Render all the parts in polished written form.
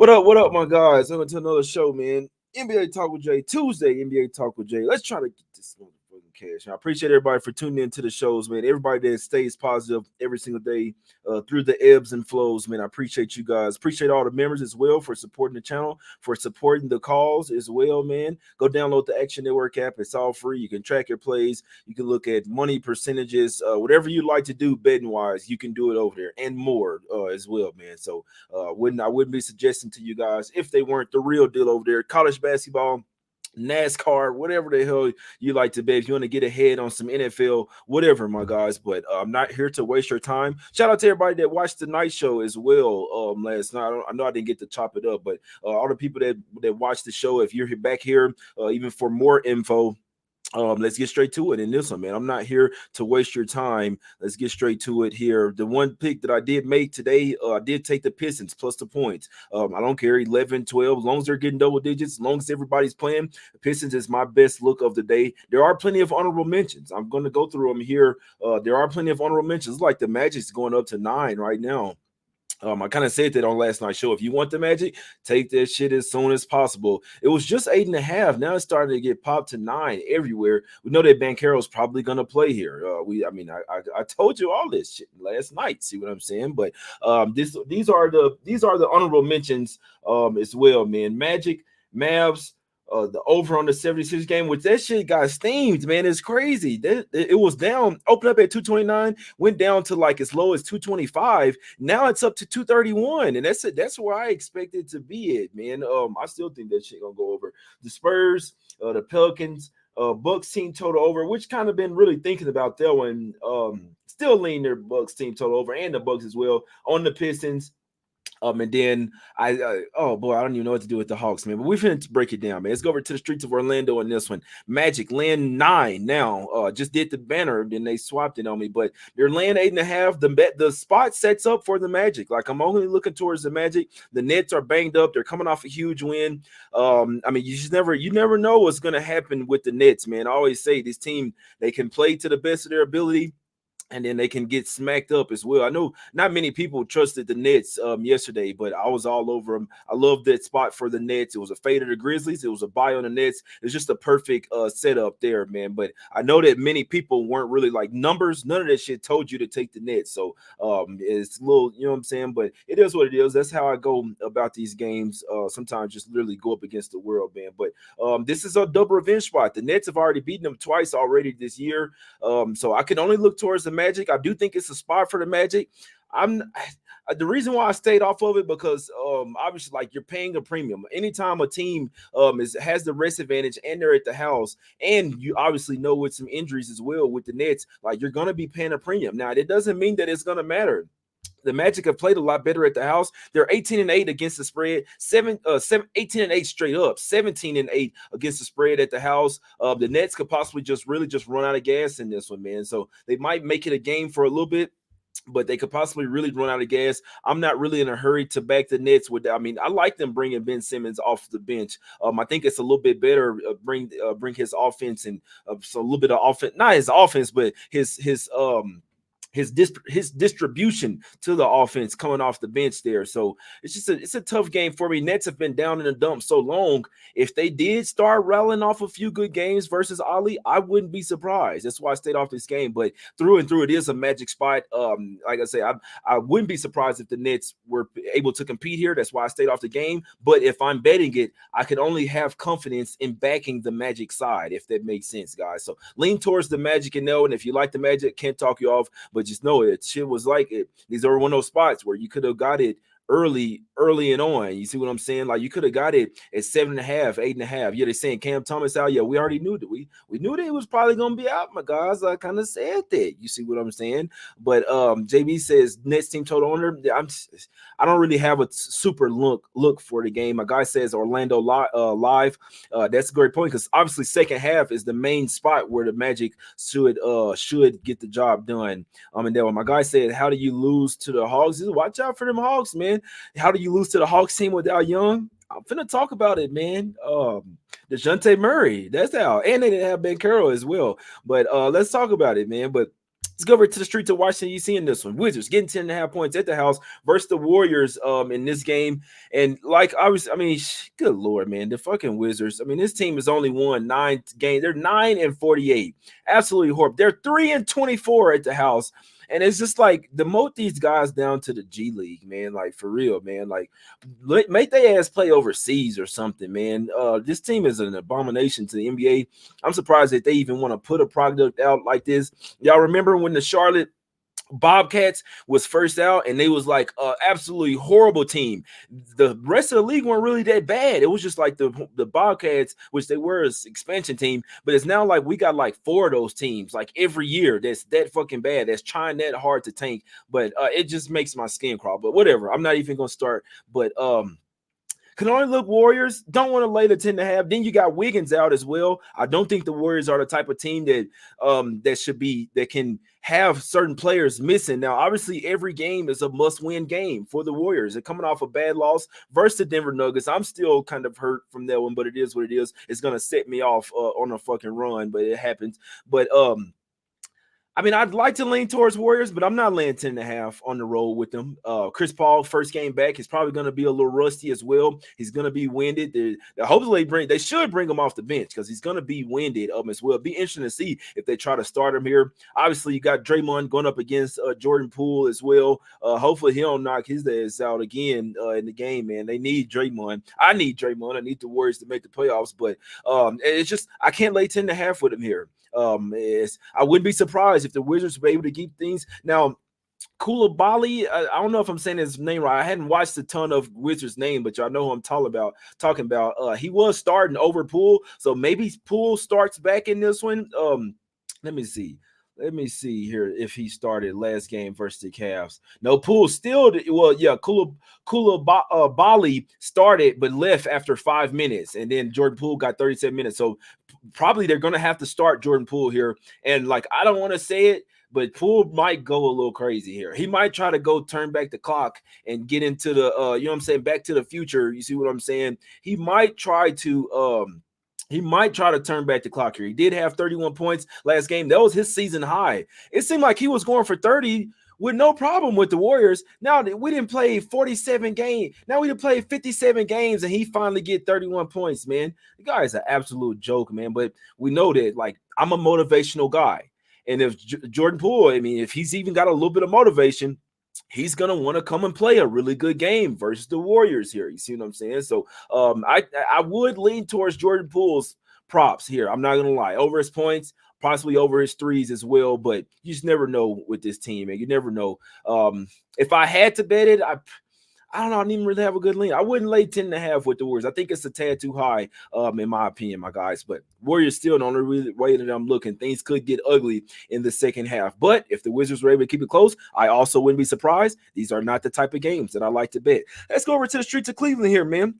What up, my guys? Welcome to another show, man. NBA Talk with Jay, Tuesday, NBA Talk with Jay. Let's try to get this motherfucking cash. I appreciate everybody for tuning in to the shows, man. Everybody that stays positive every single day through the ebbs and flows, man. I appreciate you guys. Appreciate all the members as well for supporting the channel, for supporting the calls as well, man. Go download the Action Network app. It's all free. You can track your plays. You can look at money percentages, whatever you like to do betting wise, you can do it over there and more as well, man. So I wouldn't be suggesting to you guys if they weren't the real deal over there. College basketball, NASCAR, whatever the hell you like to bet. If you want to get ahead on some NFL, whatever, my guys. But I'm not here to waste your time. Shout out to everybody that watched the night show as well last night. I know I didn't get to chop it up, but all the people that watched the show, if you're back here, even for more info. Let's get straight to it in this one, man. I'm not here to waste your time. Let's get straight to it here. The one pick that I did make today, I did take the Pistons plus the points. I don't care 11, 12, as long as they're getting double digits, as long as everybody's playing. The Pistons is my best look of the day. There are plenty of honorable mentions. I'm going to go through them here. There are plenty of honorable mentions. Like the Magic's going up to 9 right now. I kind of said that on last night's show. If you want the Magic, take that shit as soon as possible. It was just 8.5. Now it's starting to get popped to 9 everywhere. We know that Banchero's probably gonna play here. I told you all this shit last night. See what I'm saying? But these are the honorable mentions as well, man. Magic, Mavs. The over on the 76 game, which that shit got steamed, man. It's crazy. It was down, opened up at 229, went down to like as low as 225. Now it's up to 231, and that's it. That's where I expected to be at, man. I still think that shit gonna go over. The Spurs, the Pelicans, Bucks team total over, which kind of been really thinking about that one. Still lean their Bucks team total over and the Bucks as well on the Pistons. And then oh boy, I don't even know what to do with the Hawks, man. But we're finna break it down, man. Let's go over to the streets of Orlando in this one. Magic land 9 now. Just did the banner, then they swapped it on me. But they're laying 8.5. The spot sets up for the Magic. Like I'm only looking towards the Magic. The Nets are banged up. They're coming off a huge win. I mean, you never know what's gonna happen with the Nets, man. I always say this team, they can play to the best of their ability, and then they can get smacked up as well. I know not many people trusted the Nets yesterday, but I was all over them. I love that spot for the Nets. It was a fade of the Grizzlies. It was a buy on the Nets. It's just a perfect setup there, man. But I know that many people weren't really like numbers. None of that shit told you to take the Nets. So it's a little, you know what I'm saying? But it is what it is. That's how I go about these games. Sometimes just literally go up against the world, man. But this is a double revenge spot. The Nets have already beaten them twice already this year. So I can only look towards the Magic. I do think it's a spot for the Magic. The reason why I stayed off of it because obviously like you're paying a premium anytime a team has the rest advantage and they're at the house, and you obviously know with some injuries as well with the Nets, like you're gonna be paying a premium. Now it doesn't mean that it's gonna matter. The Magic have played a lot better at the house. They're 18-8 against the spread, 18-8 straight up, 17-8 against the spread at the house. The Nets could possibly just run out of gas in this one, man. So they might make it a game for a little bit, but they could possibly really run out of gas. I'm not really in a hurry to back the Nets with that. I mean, I like them bringing Ben Simmons off the bench. I think it's a little bit better bring his offense and so a little bit of offense, not his offense, but his distribution to the offense coming off the bench there. So it's a tough game for me. Nets have been down in the dump so long. If they did start rattling off a few good games versus Ali, I wouldn't be surprised. That's why I stayed off this game. But through and through, it is a Magic spot. Like I say, I wouldn't be surprised if the Nets were able to compete here. That's why I stayed off the game. But if I'm betting it, I can only have confidence in backing the Magic side, if that makes sense, guys. So lean towards the Magic and no. And if you like the Magic, can't talk you off. But just know it. Shit was like it. These are one of those spots where you could have got it early and on. You see what I'm saying? Like you could have got it at 7.5, 8.5. Yeah, they're saying Cam Thomas out. Yeah, we already knew that. We knew that it was probably gonna be out, my guys. I kind of said that. You see what I'm saying? But JB says Nets team total under. I don't really have a super look for the game. My guy says Orlando live. That's a great point because obviously second half is the main spot where the Magic should get the job done. And then my guy said, how do you lose to the Hawks? Watch out for them Hawks, man. How do you lose to the Hawks team without Young? I'm finna talk about it, man. DeJounte Murray, that's how. And they didn't have Ben Carroll as well. But let's talk about it, man. But Let's go over to the street to Washington, D.C. in this one. Wizards getting 10.5 points at the house versus the Warriors in this game. And like good Lord, man, the fucking Wizards. I mean, this team has only won 9 games. They're 9-48. Absolutely horrible. They're 3-24 at the house. And it's just like demote these guys down to the G League, man. Like for real, man. Like make their ass play overseas or something, man. This team is an abomination to the NBA. I'm surprised that they even want to put a product out like this. Y'all remember when the Charlotte Bobcats was first out and they was like absolutely horrible team. The rest of the league weren't really that bad. It was just like the Bobcats, which they were an expansion team, but it's now like we got like 4 of those teams like every year that's that fucking bad, that's trying that hard to tank. But it just makes my skin crawl. But whatever, I'm not even gonna start. But can only look Warriors. Don't want to lay the 10.5. Then you got Wiggins out as well. I don't think the Warriors are the type of team that that can have certain players missing. Now, obviously, every game is a must-win game for the Warriors. They're coming off a bad loss versus the Denver Nuggets. I'm still kind of hurt from that one, but it is what it is. It's gonna set me off on a fucking run, but it happens. But I mean, I'd like to lean towards Warriors, but I'm not laying 10.5 on the road with them. Chris Paul, first game back, he's probably going to be a little rusty as well. He's going to be winded. Hopefully, they should bring him off the bench because he's going to be winded as well. Be interesting to see if they try to start him here. Obviously, you got Draymond going up against Jordan Poole as well. Hopefully, he don't knock his ass out again in the game, man. They need Draymond. I need Draymond. I need the Warriors to make the playoffs, but it's just I can't lay 10.5 with him here. I wouldn't be surprised if the Wizards were able to keep things. Now, Koulibaly, I don't know if I'm saying his name right. I hadn't watched a ton of Wizards' name, but y'all know who I'm talking about. He was starting over Poole, so maybe Poole starts back in this one. Let me see. Let me see here if he started last game versus the Cavs. No, Poole still, Koulibaly started but left after 5 minutes, and then Jordan Poole got 37 minutes. So probably they're going to have to start Jordan Poole here. And like, I don't want to say it, but Poole might go a little crazy here. He might try to go turn back the clock and get into the, you know what I'm saying, back to the future. You see what I'm saying? He might try to turn back the clock here. He did have 31 points last game. That was his season high. It seemed like he was going for 30 with no problem with the Warriors. Now we didn't play 47 games. Now we didn't play 57 games, and he finally get 31 points, man. The guy is an absolute joke, man. But we know that, like, I'm a motivational guy. And if Jordan Poole, I mean, if he's even got a little bit of motivation, he's going to want to come and play a really good game versus the Warriors here. You see what I'm saying? So I would lean towards Jordan Poole's props here. I'm not going to lie. Over his points, possibly over his threes as well, but you just never know with this team, man. You never know. If I had to bet it, I don't know. I didn't even really have a good lean. I wouldn't lay 10.5 with the Warriors. I think it's a tad too high, in my opinion, my guys. But Warriors still the only way that I'm looking. Things could get ugly in the second half. But if the Wizards were able to keep it close, I also wouldn't be surprised. These are not the type of games that I like to bet. Let's go over to the streets of Cleveland here, man,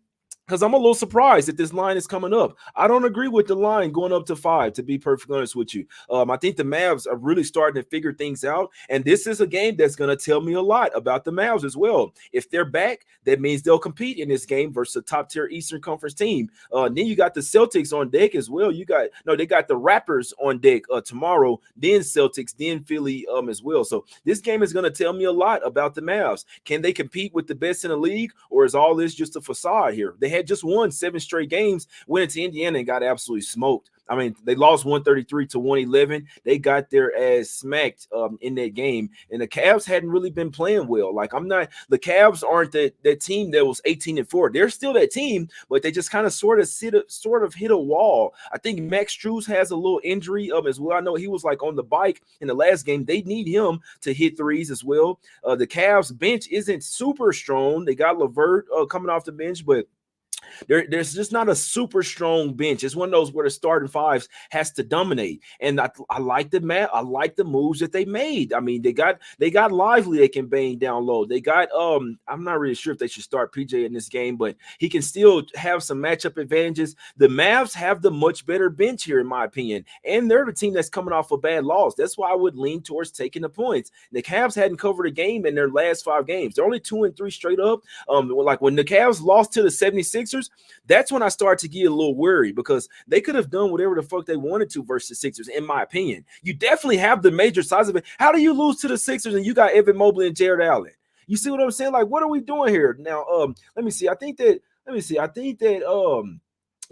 because I'm a little surprised that this line is coming up. I don't agree with the line going up to 5, to be perfectly honest with you. I think the Mavs are really starting to figure things out, and this is a game that's going to tell me a lot about the Mavs as well. If they're back, that means they'll compete in this game versus a top-tier Eastern Conference team. Then you got the Celtics on deck as well. They got the Raptors on deck tomorrow, then Celtics, then Philly as well. So this game is going to tell me a lot about the Mavs. Can they compete with the best in the league, or is all this just a facade here? They had just won 7 straight games, went into Indiana and got absolutely smoked. I mean, they lost 133-111. They got their ass smacked in that game. And the Cavs hadn't really been playing well. Like, the Cavs aren't that team that was 18-4. They're still that team, but they just kind of sort of hit a wall. I think Max Strus has a little injury as well. I know he was like on the bike in the last game. They need him to hit threes as well. The Cavs bench isn't super strong. They got LeVert coming off the bench, but there's just not a super strong bench. It's one of those where the starting fives has to dominate. And I like the moves that they made. I mean, they got Lively they can bang down low. They got I'm not really sure if they should start PJ in this game, but he can still have some matchup advantages. The Mavs have the much better bench here, in my opinion, and they're the team that's coming off a bad loss. That's why I would lean towards taking the points. The Cavs hadn't covered a game in their last 5 games. They're only 2-3 straight up. Like when the Cavs lost to the 76ers, Sixers, that's when I start to get a little worried because they could have done whatever the fuck they wanted to versus the Sixers, in my opinion. You definitely have the major size of it. How do you lose to the Sixers and you got Evan Mobley and Jared Allen? You see what I'm saying? Like, what are we doing here? Now, let me see. I think that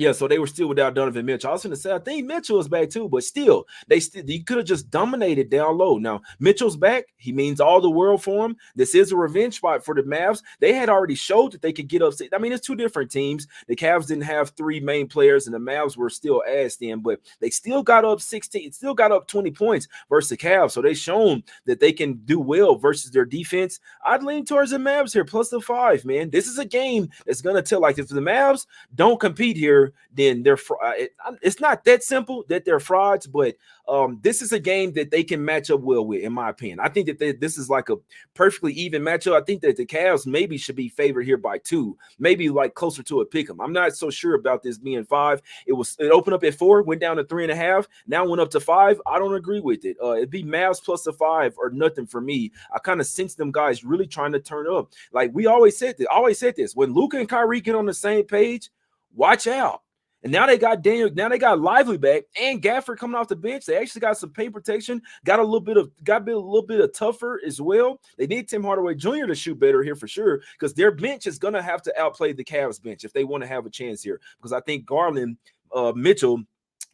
yeah, so they were still without Donovan Mitchell. I was going to say, I think Mitchell is back too, but still, you could have just dominated down low. Now, Mitchell's back. He means all the world for him. This is a revenge spot for the Mavs. They had already showed that they could get up. I mean, it's two different teams. The Cavs didn't have three main players, and the Mavs were still assed in, but they still got up 16, still got up 20 points versus the Cavs. So they've shown that they can do well versus their defense. I'd lean towards the Mavs here, plus the 5, man. This is a game that's going to tell, like, if the Mavs don't compete here, then they're it's not that simple that they're frauds, but this is a game that they can match up well with, in my opinion. I think that this is like a perfectly even matchup. I think that the Cavs maybe should be favored here by 2, maybe like closer to a pick 'em. I'm not so sure about this being 5. It opened up at 4, went down to 3.5, now went up to 5. I don't agree with it. It'd be Mavs plus the 5 or nothing for me. I kind of sense them guys really trying to turn up. Like we always said this. When Luka and Kyrie get on the same page, watch out. And now they got Lively back and Gafford coming off the bench. They actually got some paint protection, got a little bit of tougher as well. They need Tim Hardaway Jr. to shoot better here for sure, because their bench is gonna have to outplay the Cavs bench if they want to have a chance here. Because I think Garland, Mitchell,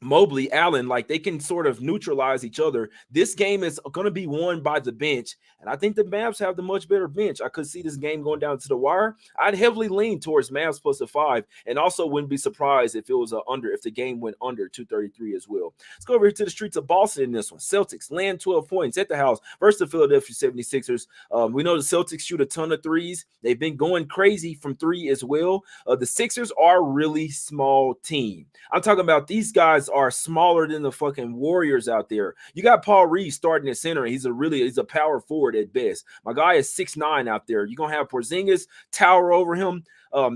Mobley, Allen, like they can sort of neutralize each other. This game is going to be won by the bench, and I think the Mavs have the much better bench. I could see this game going down to the wire. I'd heavily lean towards Mavs plus a 5, and also wouldn't be surprised if it was if the game went under 233 as well. Let's go over here to the streets of Boston in this one. Celtics land 12 points at the house versus the Philadelphia 76ers. We know the Celtics shoot a ton of threes. They've been going crazy from 3 as well. The Sixers are a really small team. I'm talking about these guys are smaller than the fucking Warriors out there. You got Paul Reeves starting at center. He's a power forward at best. My guy is 6'9" out there. You're gonna have Porzingis tower over him.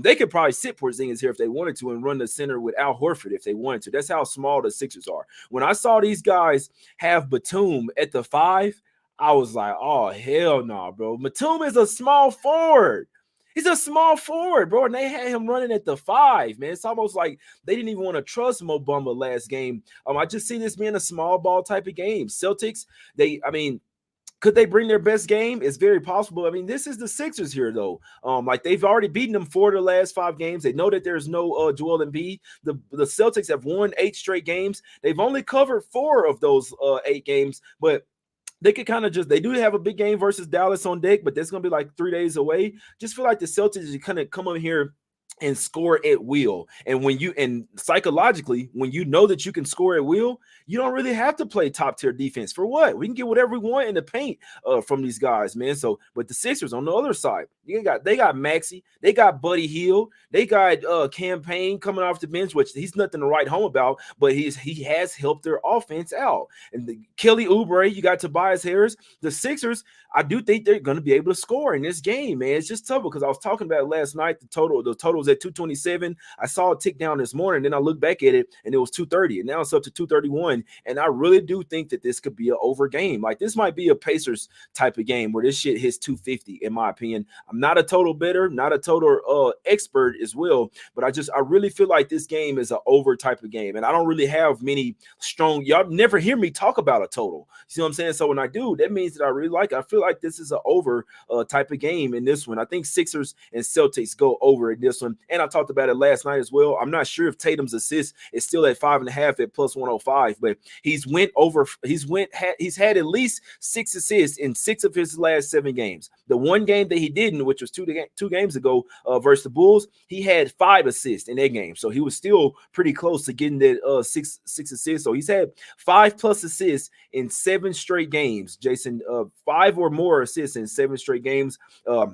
They could probably sit Porzingis here if they wanted to and run the center with Al Horford if they wanted to. That's how small the Sixers are. When I saw these guys have Batum at the 5, I was like, oh hell no, bro. Batum is a small forward. He's a small forward, bro, and they had him running at the 5, man. It's almost like they didn't even want to trust Mo Bamba last game. I just see this being a small ball type of game. Celtics, could they bring their best game? It's very possible. I mean, this is the Sixers here, though. Like they've already beaten them 4 of the last 5 games. They know that there's no Joel Embiid. The Celtics have won 8 straight games. They've only covered 4 of those 8 games, but they could kind of they do have a big game versus Dallas on deck, but that's going to be like 3 days away. Just feel like the Celtics kind of come over here and score at will. And psychologically, when you know that you can score at will, you don't really have to play top tier defense. For what? We can get whatever we want in the paint from these guys, man. So, but the Sixers on the other side, they got Maxey, they got Buddy Hield, they got Campaign coming off the bench, which he's nothing to write home about, but he has helped their offense out. And Kelly Oubre, you got Tobias Harris. The Sixers, I do think they're going to be able to score in this game, man. It's just tough because I was talking about it last night. The total was at 227. I saw it tick down this morning. Then I looked back at it and it was 230, and now it's up to 231. And I really do think that this could be an over game. Like this might be a Pacers type of game where this shit hits 250, in my opinion. I'm not a total bettor, not a total expert as well, but I really feel like this game is an over type of game. And I don't really have many strong, y'all never hear me talk about a total. You see what I'm saying? So when I do, that means that I really like it. I feel like this is an over type of game in this one. I think Sixers and Celtics go over in this one. And I talked about it last night as well. I'm not sure if Tatum's assist is still at 5.5 at plus 105, but he's had at least 6 assists in 6 of his last 7 games. The one game that he didn't, which was two games ago versus the Bulls, he had 5 assists in that game. So he was still pretty close to getting that 6 assists. So he's had 5+ assists in 7 straight games. Jason, 5 or more assists in 7 straight games.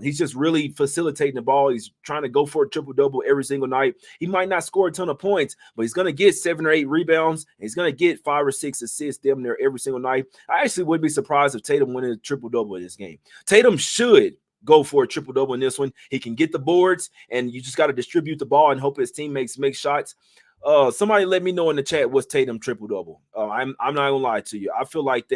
He's just really facilitating the ball. He's trying to go for a triple-double every single night. He might not score a ton of points, but he's going to get 7 or 8 rebounds. And he's going to get 5 or 6 assists damn near every single night. I actually wouldn't be surprised if Tatum wins a triple-double in this game. Tatum should go for a triple-double in this one. He can get the boards, and you just got to distribute the ball and hope his teammates make shots. Somebody let me know in the chat what's Tatum triple-double. I'm not going to lie to you. I feel like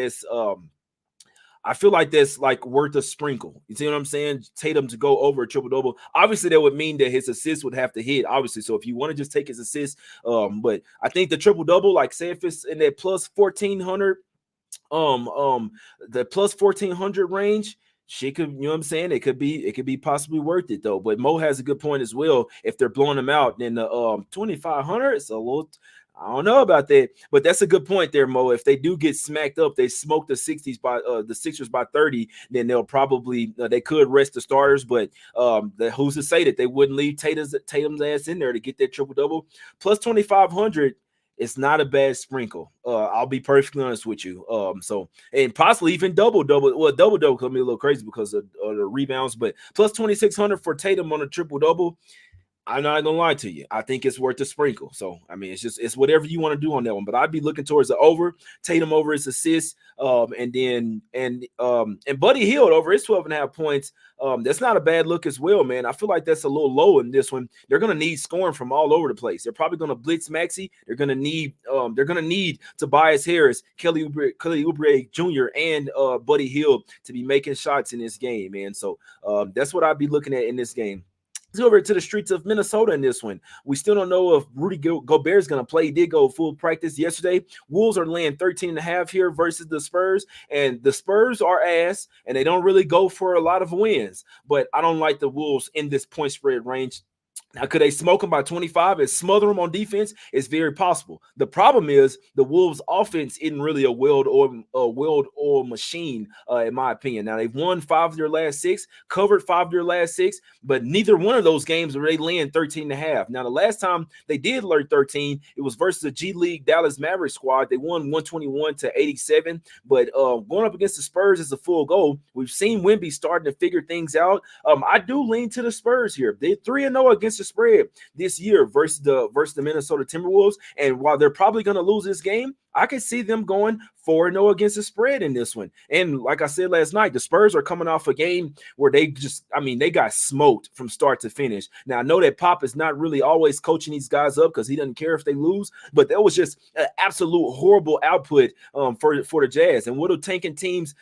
I feel like that's like worth a sprinkle. You see what I'm saying? Tatum to go over a triple double. Obviously, that would mean that his assists would have to hit. Obviously, so if you want to just take his assists, but I think the triple double, like say if it's in that plus 1400, the plus 1400 range, she could, you know what I'm saying? It could be possibly worth it though. But Mo has a good point as well. If they're blowing them out, then the 2500 is a little. I don't know about that, but that's a good point there, Mo. If they do get smacked up, they smoke the Sixers by 30, then they'll probably they could rest the starters. But who's to say that they wouldn't leave Tatum's ass in there to get that triple double? Plus 2500. It's not a bad sprinkle. I'll be perfectly honest with you. So and possibly even double. Well, double could be a little crazy because of the rebounds, but plus 2600 for Tatum on a triple double. I'm not gonna lie to you. I think it's worth a sprinkle. So I mean, it's whatever you want to do on that one. But I'd be looking towards the over. Tatum over his assists, and Buddy Hield over his 12.5 points. That's not a bad look as well, man. I feel like that's a little low in this one. They're gonna need scoring from all over the place. They're probably gonna blitz Maxey. They're gonna need Tobias Harris, Kelly Oubre Jr. and Buddy Hield to be making shots in this game, man. So that's what I'd be looking at in this game. Let's go over to the streets of Minnesota in this one. We still don't know if Rudy Gobert is going to play. He did go full practice yesterday. Wolves are laying 13.5 here versus the Spurs, and the Spurs are ass, and they don't really go for a lot of wins. But I don't like the Wolves in this point spread range. Now, could they smoke them by 25 and smother them on defense? It's very possible. The problem is the Wolves' offense isn't really a well-oiled machine, in my opinion. Now, they've won 5 of their last 6, covered 5 of their last 6, but neither one of those games are they laying 13.5. Now, the last time they did lay 13, it was versus the G League Dallas Mavericks squad. They won 121-87, but going up against the Spurs is a full goal. We've seen Wemby starting to figure things out. I do lean to the Spurs here. They're 3-0 against the spread this year versus the Minnesota Timberwolves, and while they're probably going to lose this game, I can see them going 4-0 against the spread in this one. And like I said last night, the Spurs are coming off a game where they got smoked from start to finish. Now, I know that Pop is not really always coaching these guys up because he doesn't care if they lose, but that was just an absolute horrible output for the Jazz. And what do tanking teams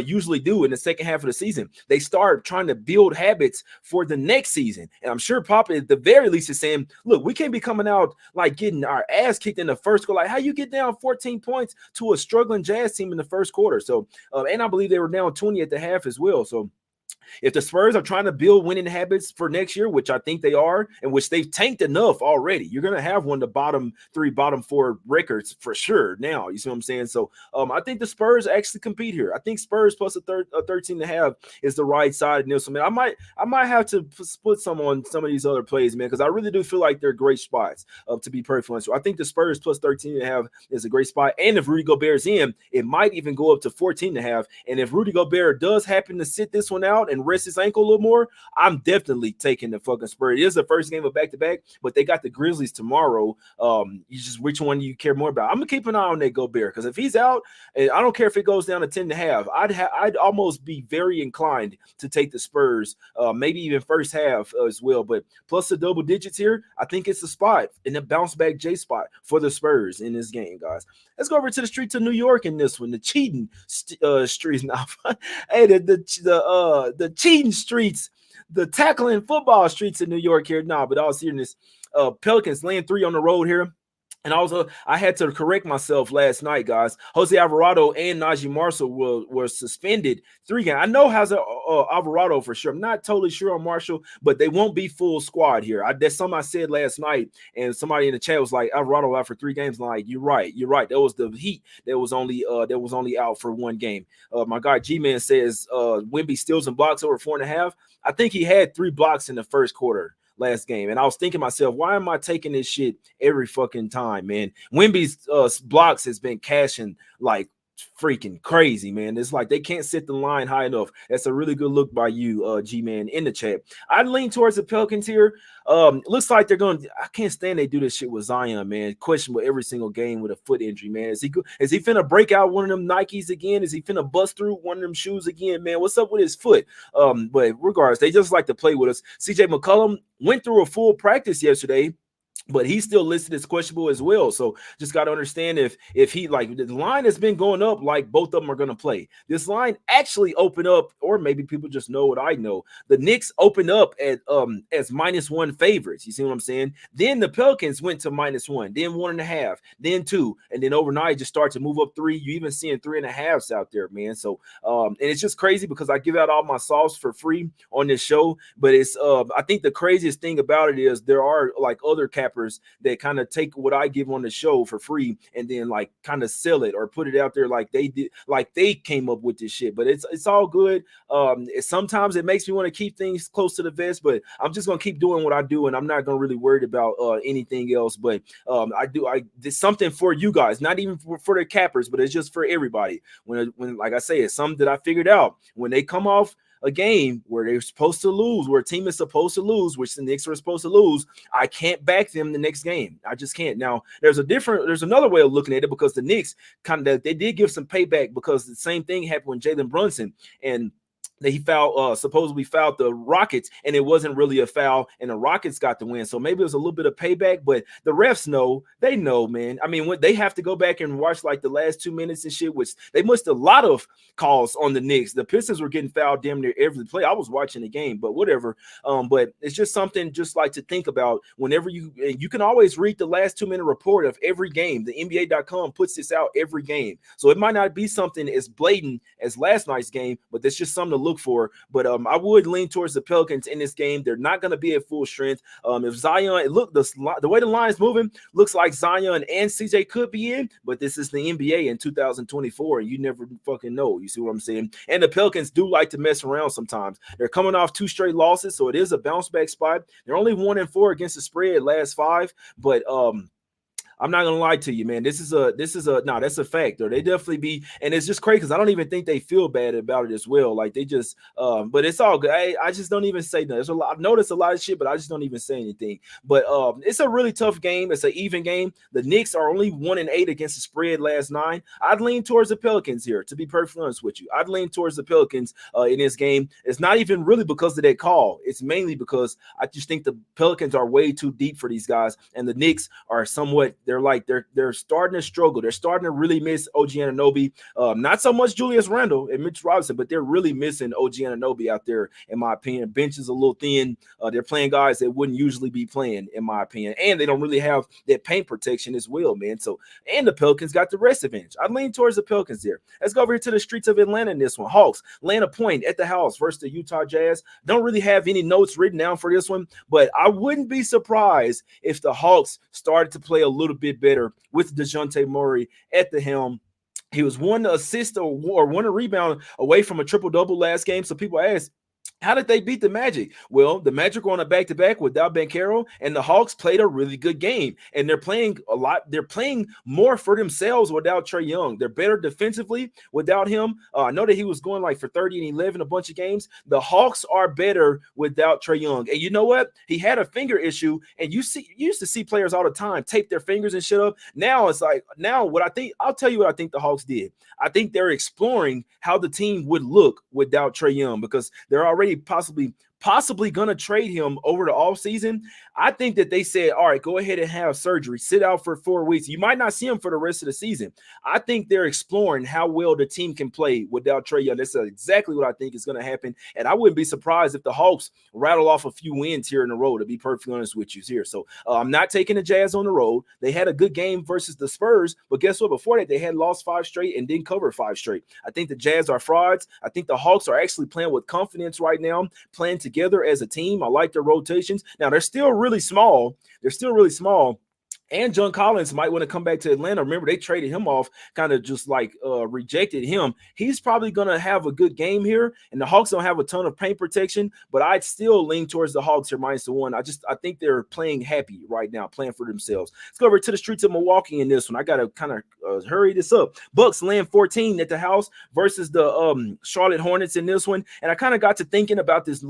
usually do in the second half of the season? They start trying to build habits for the next season. And I'm sure Pop at the very least is saying, look, we can't be coming out like getting our ass kicked in the first quarter. Like, how you get down 14 points to a struggling Jazz team in the first quarter? So, and I believe they were down 20 at the half as well. So if the Spurs are trying to build winning habits for next year, which I think they are, and which they've tanked enough already, you're going to have one of the bottom 3, bottom 4 records for sure now. You see what I'm saying? So I think the Spurs actually compete here. I think Spurs plus a 13.5 is the right side in this one, man. I might have to split some on some of these other plays, man, because I really do feel like they're great spots, to be perfectly honest. So I think the Spurs plus 13.5 is a great spot. And if Rudy Gobert's in, it might even go up to 14.5. And if Rudy Gobert does happen to sit this one out and rest his ankle a little more, I'm definitely taking the fucking Spurs. It is the first game of back-to-back, but they got the Grizzlies tomorrow. You just which one you care more about? I'm gonna keep an eye on that Gobert, because if he's out, and I don't care if it goes down to 10.5, I'd almost be very inclined to take the Spurs, maybe even first half as well. But plus the double digits here, I think it's a spot in the bounce back J spot for the Spurs in this game, guys. Let's go over to the streets of New York in this one. The cheating streets now. Hey, the cheating streets, the tackling football streets in New York here. Nah, but all seriousness, Pelicans laying 3 on the road here. And also, I had to correct myself last night, guys. Jose Alvarado and Najee Marshall were suspended 3 games. I know Alvarado for sure. I'm not totally sure on Marshall, but they won't be full squad here. That's something I said last night, and somebody in the chat was like, Alvarado out for 3 games. I'm like, you're right. That was the Heat that was only out for 1 game. My guy G-Man says Wemby steals and blocks over 4.5. I think he had 3 blocks in the first quarter last game. And I was thinking to myself, why am I taking this shit every fucking time, man? Wemby's blocks has been cashing like freaking crazy, man. It's like they can't set the line high enough. That's a really good look by you, G-Man, in the chat. I'd lean towards the Pelicans here. Looks like they're going to – I can't stand they do this shit with Zion, man. Questionable every single game with a foot injury, man. Is he finna break out one of them Nikes again? Is he finna bust through one of them shoes again, man? What's up with his foot? But regardless, they just like to play with us. CJ McCollum went through a full practice yesterday. but he's still listed as questionable as well. So just got to understand if he, like, the line has been going up, like both of them are going to play. This line actually opened up, or maybe people just know what I know. The Knicks opened up at as -1 favorites. You see what I'm saying? Then the Pelicans went to -1, then 1.5, then 2, and then overnight just start to move up 3. You even seeing 3.5s out there, man. So and it's just crazy because I give out all my sauce for free on this show, but it's I think the craziest thing about it is there are like other cappers that kind of take what I give on the show for free and then like kind of sell it or put it out there like they did, like they came up with this shit. But it's all good. Sometimes it makes me want to keep things close to the vest, but I'm just gonna keep doing what I do, and I'm not gonna really worry about anything else. But I did something for you guys, not even for the cappers, but it's just for everybody. When like I say, it's something that I figured out when they come off a game where they're supposed to lose, where a team is supposed to lose, which the Knicks are supposed to lose, I can't back them the next game. I just can't. Now, there's another way of looking at it, because the Knicks they did give some payback, because the same thing happened when Jalen Brunson and that he supposedly fouled the Rockets, and it wasn't really a foul, and the Rockets got the win. So maybe it was a little bit of payback, but the refs know, man. I mean, when they have to go back and watch like the last 2 minutes and shit, which they missed a lot of calls on the Knicks. The Pistons were getting fouled damn near every play. I was watching the game, but whatever. But it's just something just like to think about whenever you can always read the last 2-minute report of every game. The NBA.com puts this out every game. So it might not be something as blatant as last night's game, but that's just something to look for. But I would lean towards the Pelicans in this game. They're not going to be at full strength. If Zion, the way the line is moving, looks like Zion and CJ could be in, but this is the NBA in 2024, and you never fucking know. You see what I'm saying? And the Pelicans do like to mess around sometimes. They're coming off 2 straight losses, so it is a bounce back spot. They're only 1-4 against the spread last 5, but I'm not gonna lie to you, man. That's a fact. Or they definitely be, and it's just crazy because I don't even think they feel bad about it as well. Like they just, but it's all good. I just don't even say nothing. There's a lot. I've noticed a lot of shit, but I just don't even say anything. But it's a really tough game. It's an even game. The Knicks are only 1-8 against the spread last 9. I'd lean towards the Pelicans here, to be perfectly honest with you. I'd lean towards the Pelicans in this game. It's not even really because of that call. It's mainly because I just think the Pelicans are way too deep for these guys, and the Knicks are somewhat. They're starting to struggle. They're starting to really miss OG Anunoby. Not so much Julius Randle and Mitch Robinson, but they're really missing OG Anunoby out there, in my opinion. Bench is a little thin. They're playing guys that wouldn't usually be playing, in my opinion. And they don't really have that paint protection as well, man. So, and the Pelicans got the rest advantage. I lean towards the Pelicans there. Let's go over here to the streets of Atlanta in this one. Hawks, Atlanta point at the house versus the Utah Jazz. Don't really have any notes written down for this one, but I wouldn't be surprised if the Hawks started to play a little bit better with DeJounte Murray at the helm. He was 1 assist or 1 rebound away from a triple-double last game. So people ask, how did they beat the Magic? Well, the Magic were on a back-to-back without Banchero, and the Hawks played a really good game. And they're playing a lot. They're playing more for themselves without Trae Young. They're better defensively without him. I know that he was going like for 30 and 11 a bunch of games. The Hawks are better without Trae Young. And you know what? He had a finger issue, and you used to see players all the time tape their fingers and shit up. Now it's like, I'll tell you what I think the Hawks did. I think they're exploring how the team would look without Trae Young, because they're already possibly going to trade him over the offseason. I think that they said, all right, go ahead and have surgery, sit out for 4 weeks. You might not see him for the rest of the season. I think they're exploring how well the team can play without Trae Young. That's exactly what I think is going to happen. And I wouldn't be surprised if the Hawks rattle off a few wins here in a row, to be perfectly honest with you here. So I'm not taking the Jazz on the road. They had a good game versus the Spurs, but guess what? Before that, they had lost 5 straight and didn't cover 5 straight. I think the Jazz are frauds. I think the Hawks are actually playing with confidence right now, playing together as a team. I like their rotations. Now, they're still really small. And John Collins might want to come back to Atlanta. Remember, they traded him off, kind of just like rejected him. He's probably going to have a good game here, and the Hawks don't have a ton of paint protection, but I'd still lean towards the Hawks here -1. I think they're playing happy right now, playing for themselves. Let's go over to the streets of Milwaukee in this one. I got to kind of hurry this up. Bucks land 14 at the house versus the Charlotte Hornets in this one, and I kind of got to thinking about this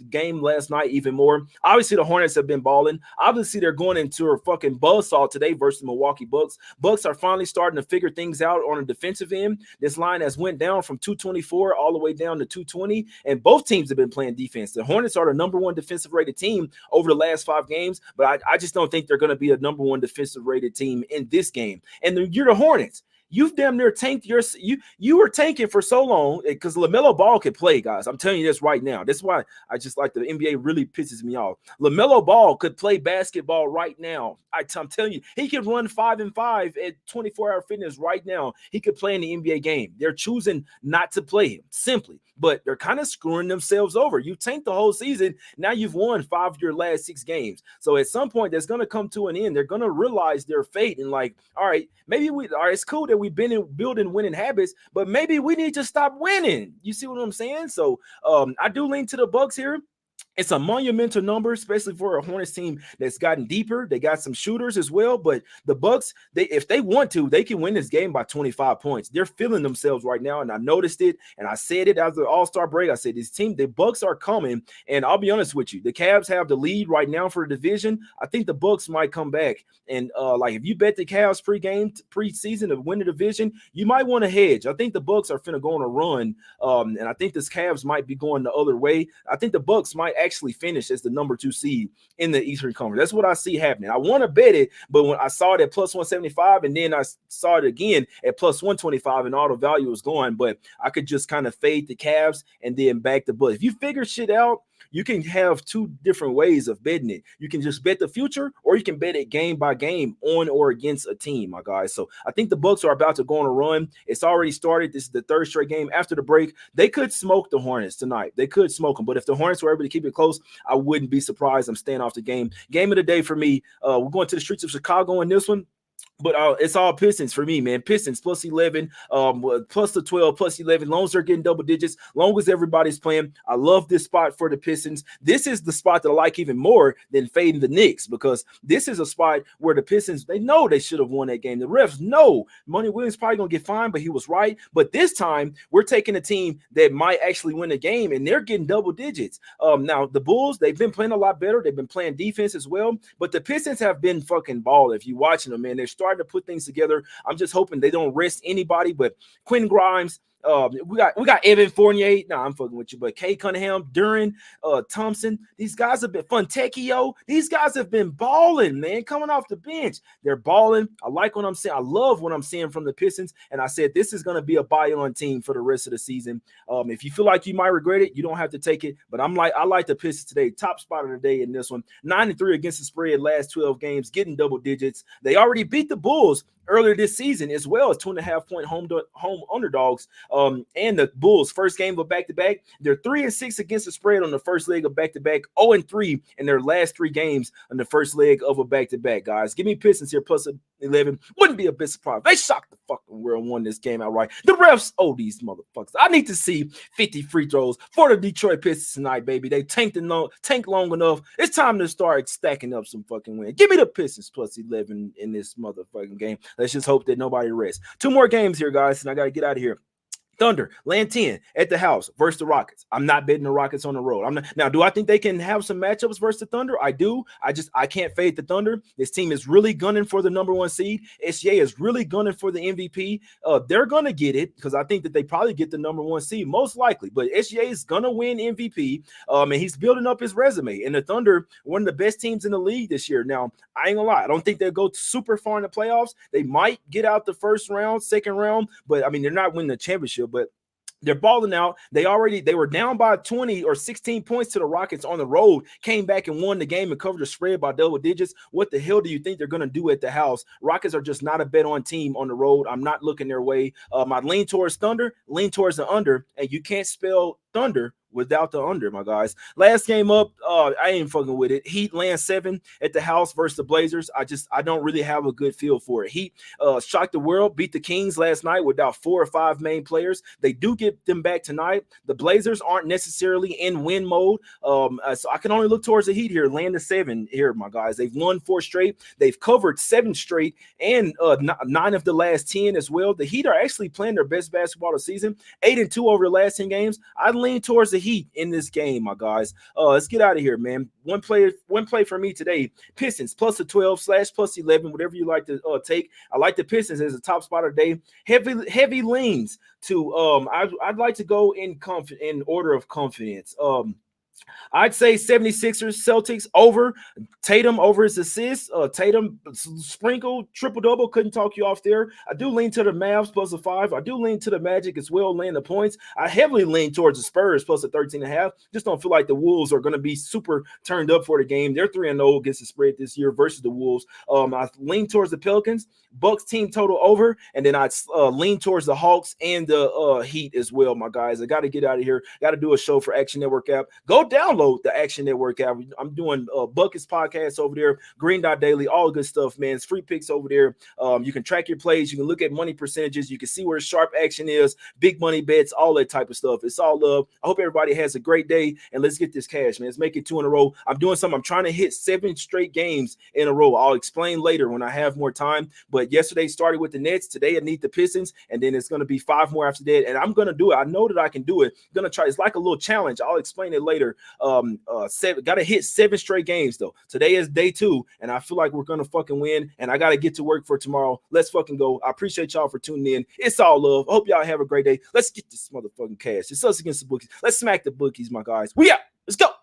game last night even more. Obviously, the Hornets have been balling. Obviously, they're going into a fucking buzzsaw saw today versus the Milwaukee Bucks. Bucks are finally starting to figure things out on a defensive end. This line has went down from 224 all the way down to 220, and both teams have been playing defense. The Hornets are the number one defensive rated team over the last 5 games, but I just don't think they're going to be a number one defensive rated team in this game. And you're the Hornets. You've damn near tanked you were tanking for so long because LaMelo Ball could play, guys. I'm telling you this right now. That's why I just like the NBA really pisses me off. LaMelo Ball could play basketball right now. I'm telling you, he could run 5-5 at 24-hour fitness right now. He could play in the NBA game. They're choosing not to play him simply, but they're kind of screwing themselves over. You tanked the whole season. Now you've won 5 of your last 6 games. So at some point, that's going to come to an end. They're going to realize their fate and like, all right, it's cool that we've been building winning habits, but maybe we need to stop winning. You see what I'm saying? So I do lean to the Bucks here. It's a monumental number, especially for a Hornets team that's gotten deeper. They got some shooters as well, but the Bucks, if they want to, they can win this game by 25 points. They're feeling themselves right now, and I noticed it, and I said it after the All-Star break. I said, the Bucks are coming, and I'll be honest with you. The Cavs have the lead right now for the division. I think the Bucks might come back, and like if you bet the Cavs preseason to win the division, you might want to hedge. I think the Bucks are finna go on a run, and I think this Cavs might be going the other way. I think the Bucks might actually finish as the number 2 seed in the Eastern Conference. That's what I see happening. I want to bet it, but when I saw it at plus 175 and then I saw it again at plus 125 and all the value was gone, but I could just kind of fade the Cavs and then back the Bucks. If you figure shit out, you can have 2 different ways of betting it. You can just bet the future, or you can bet it game by game on or against a team, my guys. So I think the Bucks are about to go on a run. It's already started. This is the 3rd straight game after the break. They could smoke the Hornets tonight. They could smoke them, but if the Hornets were able to keep it close, I wouldn't be surprised. I'm staying off the game. Game of the day for me. We're going to the streets of Chicago in this one. But it's all Pistons for me, man. Pistons plus 11, plus the 12, plus 11. Long as they're getting double digits, long as everybody's playing. I love this spot for the Pistons. This is the spot that I like even more than fading the Knicks, because this is a spot where the Pistons, they know they should have won that game. The refs know Monty Williams probably going to get fined, but he was right. But this time, we're taking a team that might actually win the game, and they're getting double digits. Now, the Bulls, they've been playing a lot better. They've been playing defense as well. But the Pistons have been fucking ball. If you're watching them, man, they're starting to put things together. I'm just hoping they don't rest anybody, but Quentin Grimes, we got Evan Fournier. No, I'm fucking with you, but Kay Cunningham, Duran, Thompson. These guys have been Fontecchio. These guys have been balling, man, coming off the bench. They're balling. I like what I'm seeing. I love what I'm seeing from the Pistons, and I said this is going to be a buy-on team for the rest of the season. If you feel like you might regret it, you don't have to take it, but I like the Pistons today. Top spot of the day in this one. 9-3 against the spread last 12 games, getting double digits. They already beat the Bulls earlier this season, as well as 2.5-point home underdogs. And the Bulls' first game of back-to-back, they're 3-6 against the spread on the first leg of back-to-back, 0-3 in their last 3 games on the first leg of a back-to-back, guys. Give me Pistons here, plus 11. Wouldn't be a bit surprised. They shocked the fucking world and won this game outright. The refs, these motherfuckers. I need to see 50 free throws for the Detroit Pistons tonight, baby. They tanked long enough. It's time to start stacking up some fucking wins. Give me the Pistons plus 11 in this motherfucking game. Let's just hope that nobody rests. 2 more games here, guys, and I got to get out of here. Thunder, land 10 at the house versus the Rockets. I'm not betting the Rockets on the road. Now, do I think they can have some matchups versus the Thunder? I do. I can't fade the Thunder. This team is really gunning for the number 1 seed. SGA is really gunning for the MVP. They're going to get it because I think that they probably get the number 1 seed, most likely. But SGA is going to win MVP, and he's building up his resume. And the Thunder, one of the best teams in the league this year. Now, I ain't going to lie. I don't think they'll go super far in the playoffs. They might get out the first round, second round, but, I mean, they're not winning the championship, but they're balling out. They were down by 20 or 16 points to the Rockets on the road, came back and won the game and covered the spread by double digits. What the hell do you think they're going to do at the house? Rockets are just not a bet on team on the road. I'm not looking their way. I lean towards Thunder, lean towards the under, and you can't spell Thunder without the under, my guys. Last game up, I ain't fucking with it. Heat land 7 at the house versus the Blazers. I don't really have a good feel for it. Heat shocked the world, beat the Kings last night without 4 or 5 main players. They do get them back tonight. The Blazers aren't necessarily in win mode, so I can only look towards the Heat here. Land the 7 here, my guys. They've won 4 straight. They've covered 7 straight and 9 of the last 10 as well. The Heat are actually playing their best basketball of the season, 8-2 over the last 10 games. I lean towards the Heat in this game, my guys. Let's get out of here, man. One play for me today. Pistons plus the 12 / plus 11, whatever you like to take. I like the Pistons as a top spot of the day. Heavy leans to I'd like to go in order of confidence. I'd say 76ers, Celtics over. Tatum over his assists. Tatum sprinkle, triple-double. Couldn't talk you off there. I do lean to the Mavs plus a 5. I do lean to the Magic as well, laying the points. I heavily lean towards the Spurs plus a 13.5. Just don't feel like the Wolves are going to be super turned up for the game. They're 3-0 against the spread this year versus the Wolves. I lean towards the Pelicans. Bucks team total over. And then I'd lean towards the Hawks and the Heat as well, my guys. I got to get out of here. Got to do a show for Action Network app. Go download the Action Network app. I'm doing Buckets podcast over there, Green Dot Daily, all good stuff, man. It's free picks over there. You can track your plays. You can look at money percentages. You can see where sharp action is, big money bets, all that type of stuff. It's all love. I hope everybody has a great day, and let's get this cash, man. Let's make it 2 in a row. I'm doing something. I'm trying to hit 7 straight games in a row. I'll explain later when I have more time, but yesterday started with the Nets. Today I need the Pistons, and then it's going to be 5 more after that, and I'm going to do it. I know that I can do it. I'm going to try. It's like a little challenge. I'll explain it later. Got to hit 7 straight games though. Today is day 2, and I feel like we're gonna fucking win. And I got to get to work for tomorrow. Let's fucking go. I appreciate y'all for tuning in. It's all love. I hope y'all have a great day. Let's get this motherfucking cash. It's Us Against the Bookies. Let's smack the bookies, my guys. We out. Let's go.